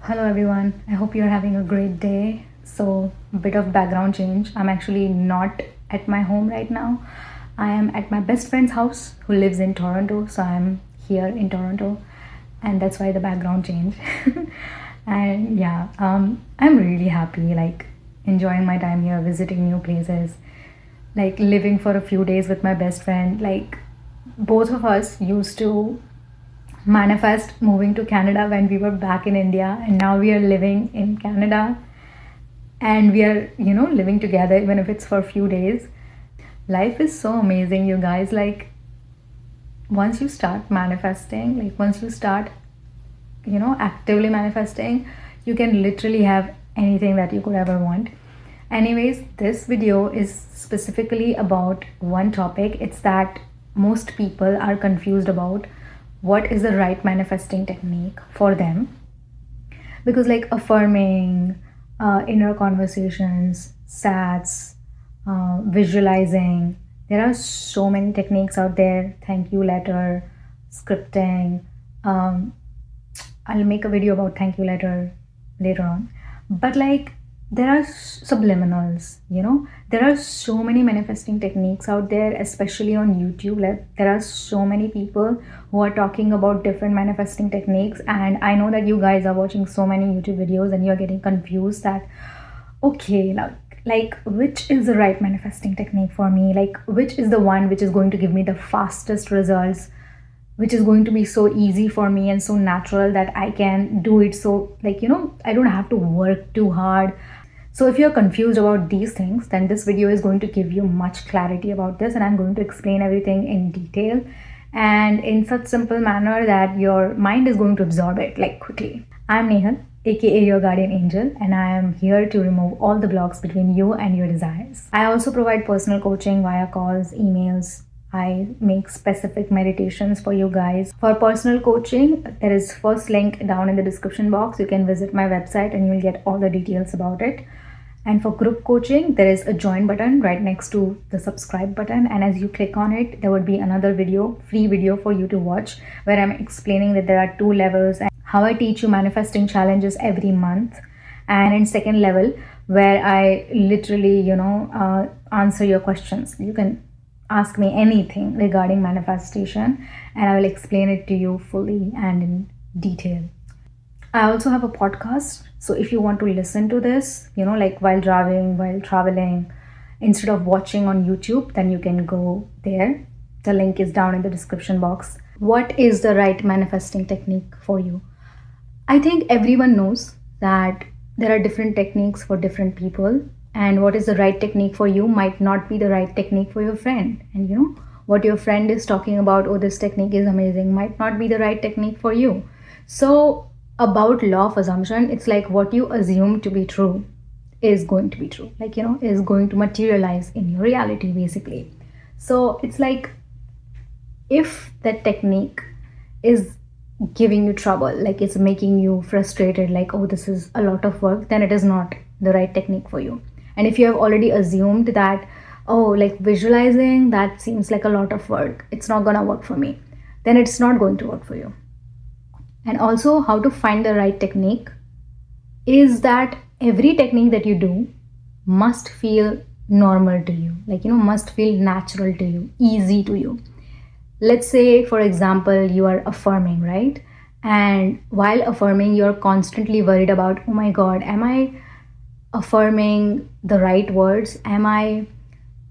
Hello everyone, I hope you're having a great day. So, a bit of background change. I'm actually not at my home right now. I am at my best friend's house who lives in Toronto. So, I'm here in Toronto, and that's why the background change. And yeah, I'm really happy, like enjoying my time here, visiting new places, like living for a few days with my best friend. Like, both of us used to manifest moving to Canada when we were back in India, and now we are living in Canada and we are, living together even if it's for a few days. Life is so amazing, you guys. Like, once you start manifesting, like, once you start, actively manifesting, you can literally have anything that you could ever want. Anyways, this video is specifically about one topic. It's that most people are confused about what is the right manifesting technique for them, because like affirming, inner conversations, sats, visualizing, there are so many techniques out there. Thank you letter, scripting. I'll make a video about thank you letter later on. But like, there are subliminals, there are so many manifesting techniques out there, especially on YouTube. Like, there are so many people who are talking about different manifesting techniques, and I know that you guys are watching so many YouTube videos and you're getting confused that, okay, like which is the right manifesting technique for me, like which is the one which is going to give me the fastest results, which is going to be so easy for me and so natural that I can do it. So, like, I don't have to work too hard. So, if you're confused about these things, then this video is going to give you much clarity about this, and I'm going to explain everything in detail and in such simple manner that your mind is going to absorb it like quickly. I'm Nehal, aka your guardian angel, and I am here to remove all the blocks between you and your desires. I also provide personal coaching via calls, emails. I make specific meditations for you guys. For personal coaching, there is first link down in the description box. You can visit my website and you'll get all the details about it. And for group coaching, there is a join button right next to the subscribe button. And as you click on it, there would be another video, free video for you to watch, where I'm explaining that there are 2 levels and how I teach you manifesting challenges every month. And in second level, where I literally, answer your questions. You can ask me anything regarding manifestation and I will explain it to you fully and in detail. I also have a podcast, so if you want to listen to this, like while driving, while traveling, instead of watching on YouTube, then you can go there. The link is down in the description box. What is the right manifesting technique for you? I think everyone knows that there are different techniques for different people, and what is the right technique for you might not be the right technique for your friend. And what your friend is talking about, oh, this technique is amazing, might not be the right technique for you. So about law of assumption, it's like what you assume to be true is going to be true, like, is going to materialize in your reality basically. So it's like, if that technique is giving you trouble, like it's making you frustrated, like, oh, this is a lot of work, then it is not the right technique for you. And if you have already assumed that, oh, like visualizing, that seems like a lot of work, it's not gonna work for me, then it's not going to work for you. And also, how to find the right technique is that every technique that you do must feel normal to you, like, must feel natural to you, easy to you. Let's say, for example, you are affirming, right? And while affirming, you're constantly worried about, oh my God, am I affirming the right words? Am I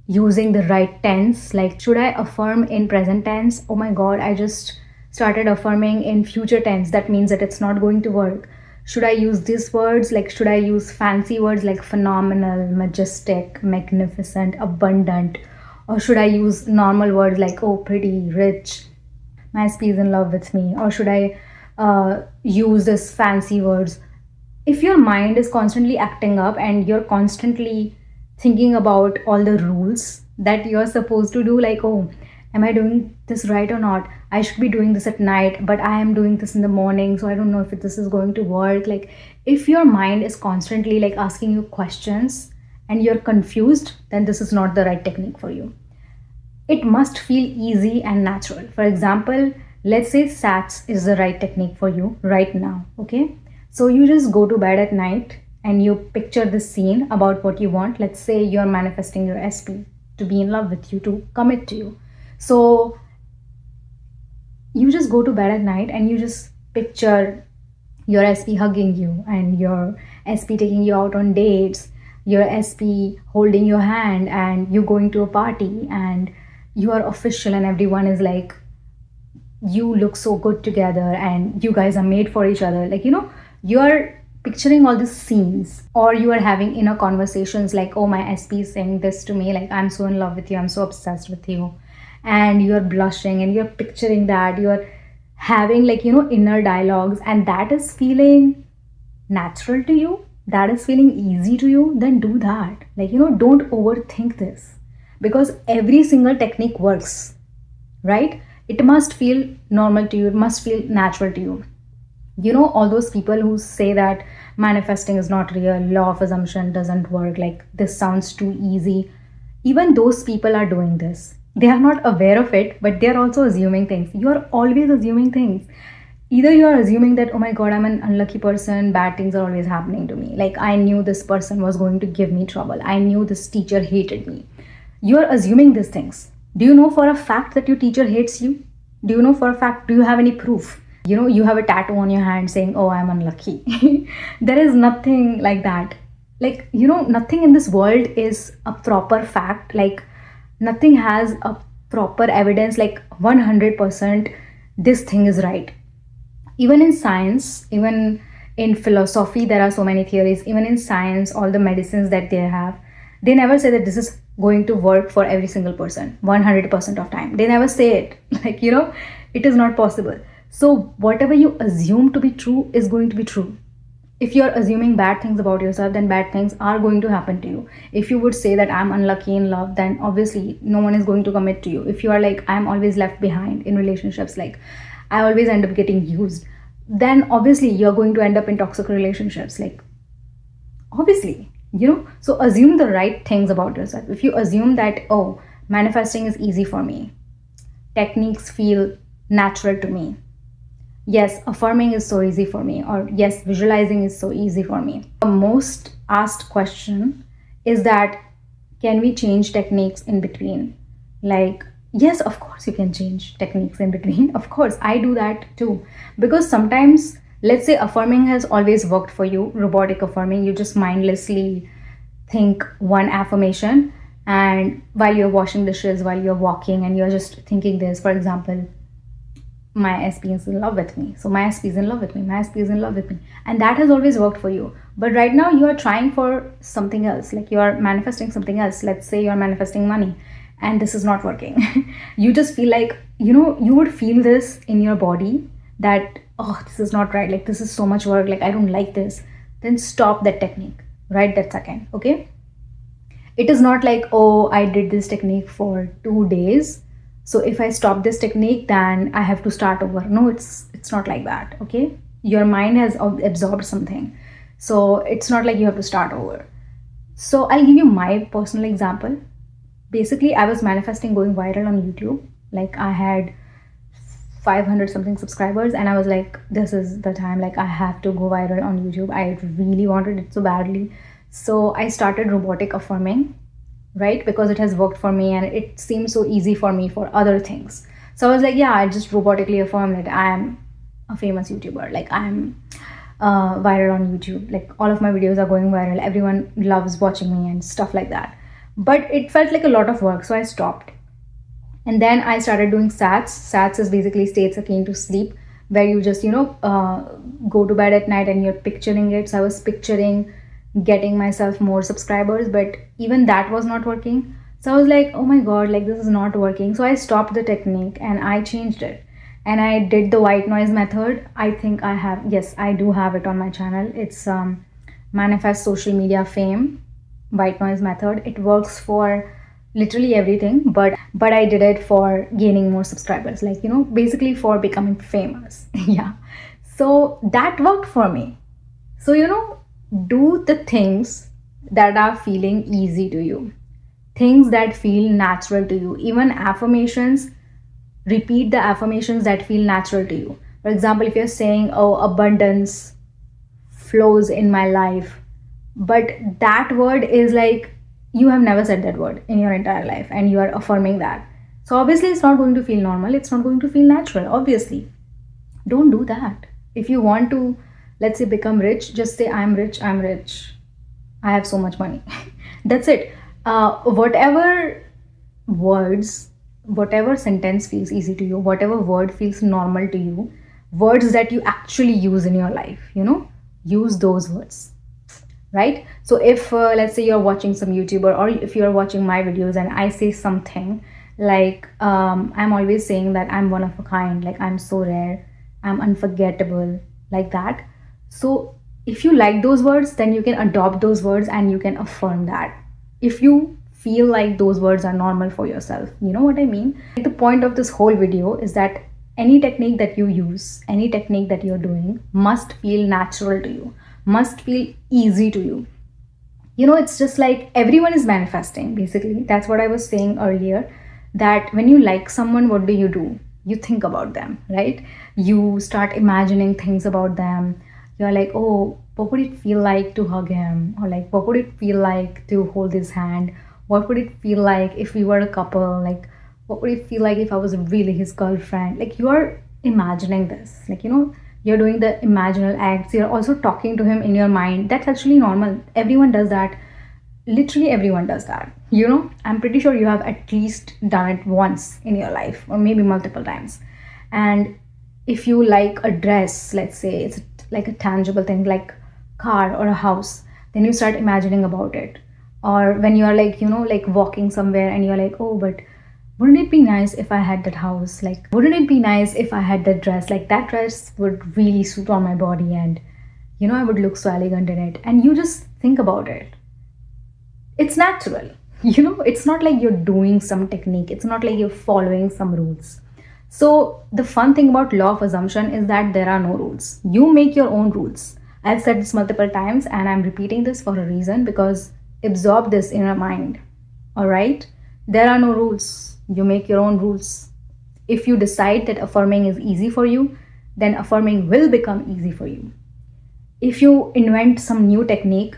using the right tense? Like, should I affirm in present tense? Oh my God, I just started affirming in future tense. That means that it's not going to work. Should I use these words? Like, should I use fancy words like phenomenal, majestic, magnificent, abundant? Or should I use normal words like, oh, pretty, rich, nice, peace, in love with me? Or should I use this fancy words? If your mind is constantly acting up and you're constantly thinking about all the rules that you're supposed to do, like, oh, am I doing this right or not? I should be doing this at night, but I am doing this in the morning, so I don't know if this is going to work. Like, if your mind is constantly like asking you questions and you're confused, then this is not the right technique for you. It must feel easy and natural. For example, let's say SATs is the right technique for you right now, okay? So you just go to bed at night and you picture the scene about what you want. Let's say you're manifesting your SP to be in love with you, to commit to you. So you just go to bed at night and you just picture your SP hugging you and your SP taking you out on dates, your SP holding your hand and you going to a party and you are official and everyone is like, you look so good together and you guys are made for each other. Like, you are picturing all these scenes, or you are having inner conversations like, oh, my SP is saying this to me, like, I'm so in love with you, I'm so obsessed with you, and you're blushing and you're picturing that, you're having like, inner dialogues, and that is feeling natural to you, that is feeling easy to you, then do that. Like, don't overthink this, because every single technique works, right? It must feel normal to you, it must feel natural to you. All those people who say that manifesting is not real, law of assumption doesn't work, like this sounds too easy, even those people are doing this. They are not aware of it, but they are also assuming things. You are always assuming things. Either you are assuming that, oh my god, I'm an unlucky person, bad things are always happening to me, like I knew this person was going to give me trouble, I knew this teacher hated me. You are assuming these things. Do you know for a fact that your teacher hates you? Do you know for a fact? Do you have any proof? You have a tattoo on your hand saying, oh, I'm unlucky. There is nothing like that. Like, nothing in this world is a proper fact. Like, nothing has a proper evidence, like 100% this thing is right. Even in science, even in philosophy, there are so many theories. Even in science, all the medicines that they have, they never say that this is going to work for every single person 100% of time. They never say it. Like, it is not possible. So whatever you assume to be true is going to be true. If you're assuming bad things about yourself, then bad things are going to happen to you. If you would say that I'm unlucky in love, then obviously no one is going to commit to you. If you are like, I'm always left behind in relationships, like I always end up getting used, then obviously you're going to end up in toxic relationships. Like, obviously, so assume the right things about yourself. If you assume that, oh, manifesting is easy for me, techniques feel natural to me, yes, affirming is so easy for me, or yes, visualizing is so easy for me. The most asked question is that, can we change techniques in between? Like, yes, of course you can change techniques in between. Of course, I do that too. Because sometimes, let's say affirming has always worked for you, robotic affirming, you just mindlessly think one affirmation, and while you're washing dishes, while you're walking, and you're just thinking this, for example, my SP is in love with me. So my SP is in love with me. My SP is in love with me. And that has always worked for you. But right now you are trying for something else. Like you are manifesting something else. Let's say you are manifesting money and this is not working. You just feel like, you would feel this in your body that, oh, this is not right. Like this is so much work. Like I don't like this. Then stop that technique right that second. Okay. It is not like, oh, I did this technique for 2 days, so if I stop this technique, then I have to start over. No, it's not like that, okay? Your mind has absorbed something. So it's not like you have to start over. So I'll give you my personal example. Basically, I was manifesting going viral on YouTube. Like I had 500 something subscribers and I was like, this is the time, like I have to go viral on YouTube. I really wanted it so badly. So I started robotic affirming, right? Because it has worked for me and it seems so easy for me for other things. So I was like, yeah, I just robotically affirm that I am a famous YouTuber. Like I'm viral on YouTube. Like all of my videos are going viral. Everyone loves watching me and stuff like that. But it felt like a lot of work. So I stopped. And then I started doing SATs. SATs is basically states akin to sleep, where you just, go to bed at night and you're picturing it. So I was picturing getting myself more subscribers, but even that was not working. So I was like, oh my god, like this is not working. So I stopped the technique and I changed it and I did the white noise method. I think I do have it on my channel. It's manifest social media fame white noise method. It works for literally everything, but I did it for gaining more subscribers, like basically for becoming famous. Yeah, so that worked for me. So do the things that are feeling easy to you, things that feel natural to you. Even affirmations, repeat the affirmations that feel natural to you. For example, if you're saying, oh, abundance flows in my life. But that word is like, you have never said that word in your entire life and you are affirming that. So obviously it's not going to feel normal, it's not going to feel natural, obviously. Don't do that. If you want to, let's say, become rich, just say, I'm rich, I'm rich, I have so much money. That's it. Whatever words, whatever sentence feels easy to you, whatever word feels normal to you, words that you actually use in your life, use those words, right? So if let's say you're watching some YouTuber, or if you're watching my videos and I say something like, I'm always saying that I'm one of a kind, like I'm so rare, I'm unforgettable, like that. So if you like those words, then you can adopt those words and you can affirm that. If you feel like those words are normal for yourself, you know what I mean? The point of this whole video is that any technique that you use, any technique that you're doing, must feel natural to you, must feel easy to you. It's just like everyone is manifesting, basically. That's what I was saying earlier, that when you like someone, what do? You think about them, right? You start imagining things about them. You're like, oh, what would it feel like to hug him? Or like, what would it feel like to hold his hand? What would it feel like if we were a couple? Like, what would it feel like if I was really his girlfriend? Like, you are imagining this. Like, you're doing the imaginal acts. You're also talking to him in your mind. That's actually normal. Everyone does that. Literally everyone does that. I'm pretty sure you have at least done it once in your life, or maybe multiple times. And if you like a dress, let's say it's like a tangible thing, like car or a house, then you start imagining about it. Or when you're like, like walking somewhere and you're like, oh, but wouldn't it be nice if I had that house? Like, wouldn't it be nice if I had that dress? Like, that dress would really suit on my body, and I would look so elegant in it. And you just think about it. It's natural. It's not like you're doing some technique, it's not like you're following some rules. So the fun thing about law of assumption is that there are no rules. You make your own rules. I've said this multiple times and I'm repeating this for a reason, because absorb this in your mind. All right? There are no rules. You make your own rules. If you decide that affirming is easy for you, then affirming will become easy for you. If you invent some new technique,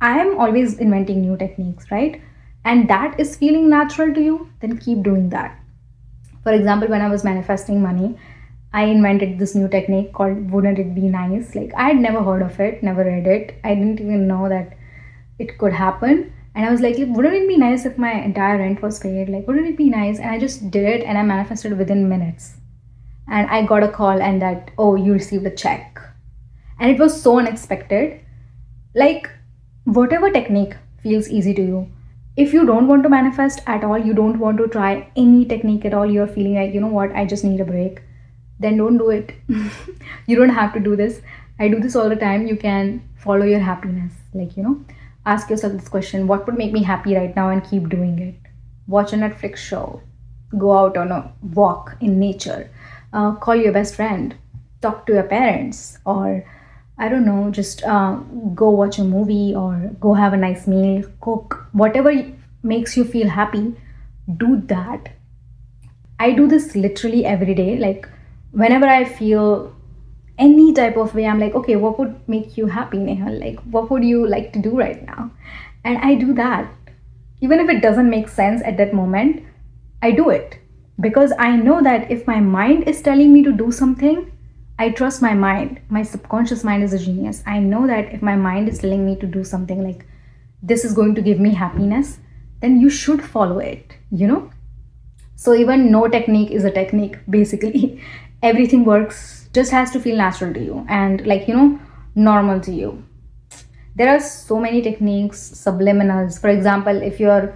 I am always inventing new techniques, right? And that is feeling natural to you, then keep doing that. For example, when I was manifesting money, I invented this new technique called Wouldn't It Be Nice? Like, I had never heard of it, never read it. I didn't even know that it could happen. And I was like, wouldn't it be nice if my entire rent was paid? Like, wouldn't it be nice? And I just did it and I manifested within minutes. And I got a call and that, oh, you received a check. And it was so unexpected. Like, whatever technique feels easy to you. If you don't want to manifest at all, you don't want to try any technique at all, you're feeling like, what, I just need a break, then don't do it. You don't have to do this. I do this all the time. You can follow your happiness. Like, ask yourself this question: what would make me happy right now, and keep doing it. Watch a Netflix show. Go out on a walk in nature. Call your best friend. Talk to your parents. Or I don't know, just go watch a movie or go have a nice meal, cook, whatever makes you feel happy, do that. I do this literally every day. Like, whenever I feel any type of way, I'm like, okay, what would make you happy, Nehal? Like, what would you like to do right now? And I do that. Even if it doesn't make sense at that moment, I do it. Because I know that if my mind is telling me to do something, I trust my mind. My subconscious mind is a genius. I know that if my mind is telling me to do something like this is going to give me happiness, then you should follow it, So even no technique is a technique, basically. Everything works, just has to feel natural to you and normal to you. There are so many techniques, subliminals. For example, if you're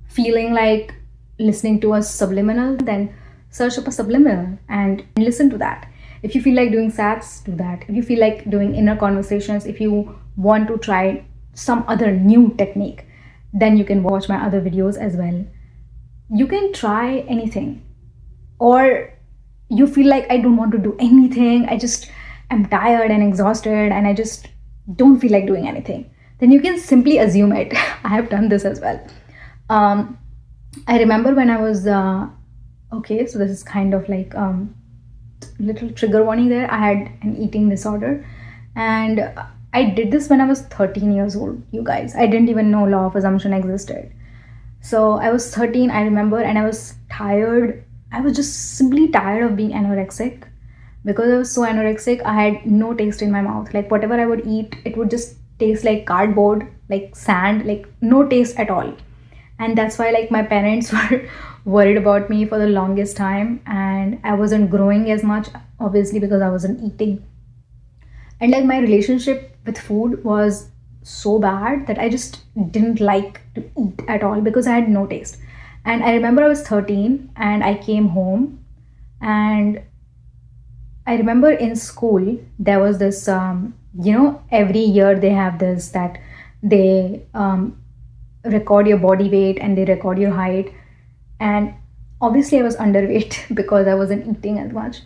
feeling like listening to a subliminal, then search up a subliminal and listen to that. If you feel like doing sats, do that. If you feel like doing inner conversations, if you want to try some other new technique, then you can watch my other videos as well. You can try anything. Or you feel like, I don't want to do anything, I just am tired and exhausted and I just don't feel like doing anything, then you can simply assume it. I have done this as well. I remember when I was okay, so this is kind of like little trigger warning there. I had an eating disorder, And I did this when I was 13 years old, you guys. I didn't even know law of assumption existed. So I was 13, I remember, and I was tired. I was just simply tired of being anorexic. Because I was so anorexic, I had no taste in my mouth. Like whatever I would eat, it would just taste like cardboard, like sand, like no taste at all. And that's why like my parents were worried about me for the longest time, and I wasn't growing as much, obviously, because I wasn't eating. And like my relationship with food was so bad that I just didn't like to eat at all because I had no taste. And I remember I was 13 and I came home, and I remember in school there was this every year they have this, that they record your body weight and they record your height. And obviously I was underweight because I wasn't eating as much.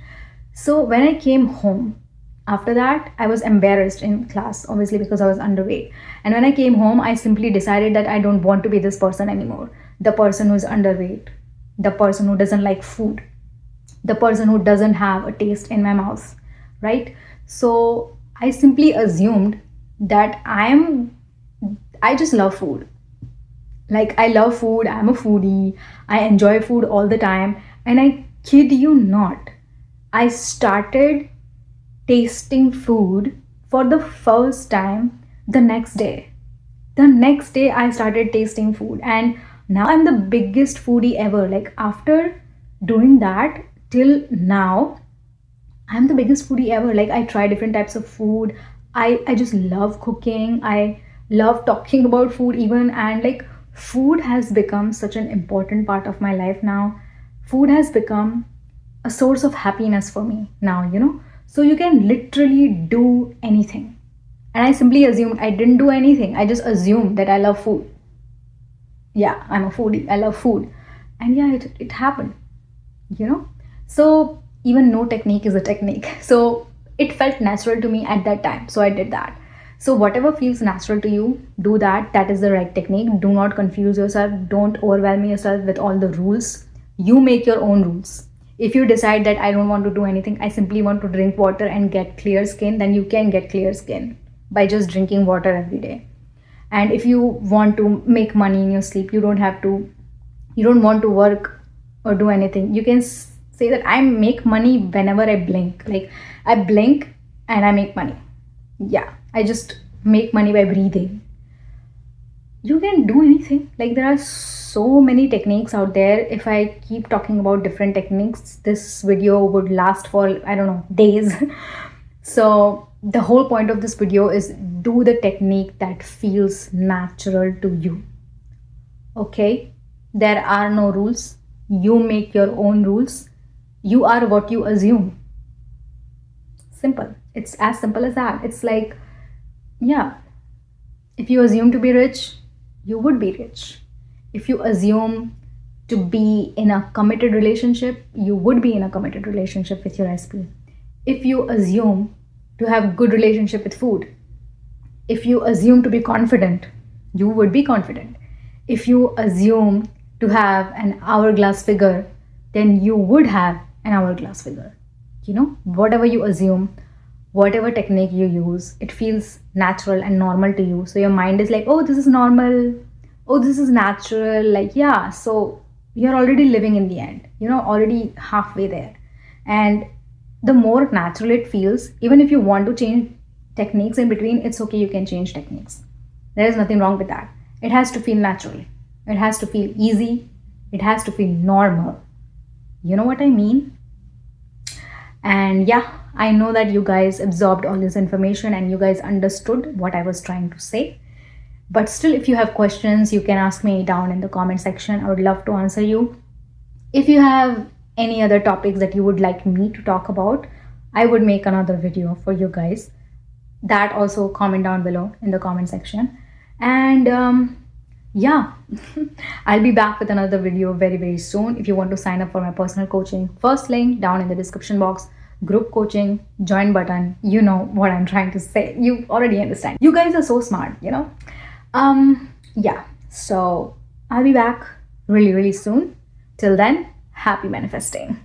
So when I came home after that, I was embarrassed in class, obviously, because I was underweight. And when I came home, I simply decided that I don't want to be this person anymore. The person who's underweight, the person who doesn't like food, the person who doesn't have a taste in my mouth, right? So I simply assumed that I just love food. Like I love food, I'm a foodie, I enjoy food all the time. And I kid you not, I started tasting food for the first time the next day. The next day I started tasting food, and now I'm the biggest foodie ever. Like after doing that till now, I'm the biggest foodie ever. Like I try different types of food. I just love cooking. I love talking about food even, and like food has become such an important part of my life now. Food has become a source of happiness for me now. So you can literally do anything. And I simply assumed I didn't do anything. I just assumed that I love food. Yeah, I'm a foodie. I love food. And yeah, it happened. So even no technique is a technique. So it felt natural to me at that time. So I did that. So whatever feels natural to you, do that. That is the right technique. Do not confuse yourself. Don't overwhelm yourself with all the rules. You make your own rules. If you decide that I don't want to do anything, I simply want to drink water and get clear skin, then you can get clear skin by just drinking water every day. And if you want to make money in your sleep, you don't want to work or do anything. You can say that I make money whenever I blink. Like I blink and I make money. Yeah, I just make money by breathing. You can do anything. Like there are so many techniques out there. If I keep talking about different techniques, this video would last for, I don't know, days. So the whole point of this video is do the technique that feels natural to you. Okay? There are no rules. You make your own rules. You are what you assume. Simple. It's as simple as that. It's like, yeah, if you assume to be rich, you would be rich. If you assume to be in a committed relationship, you would be in a committed relationship with your SP. If you assume to have good relationship with food, if you assume to be confident, you would be confident. If you assume to have an hourglass figure, then you would have an hourglass figure. Whatever you assume, whatever technique you use, it feels natural and normal to you. So your mind is like, oh, this is normal. Oh, this is natural. Like, yeah, so you're already living in the end, already halfway there. And the more natural it feels, even if you want to change techniques in between, it's okay, you can change techniques. There is nothing wrong with that. It has to feel natural. It has to feel easy. It has to feel normal. You know what I mean? And yeah, I know that you guys absorbed all this information and you guys understood what I was trying to say. But still, if you have questions, you can ask me down in the comment section. I would love to answer you. If you have any other topics that you would like me to talk about, I would make another video for you guys. That also comment down below in the comment section. And yeah, I'll be back with another video very, very soon. If you want to sign up for my personal coaching, first link down in the description box. Group coaching, join button. You know what I'm trying to say. You already understand. You guys are so smart, Yeah, so I'll be back really, really soon. Till then, happy manifesting.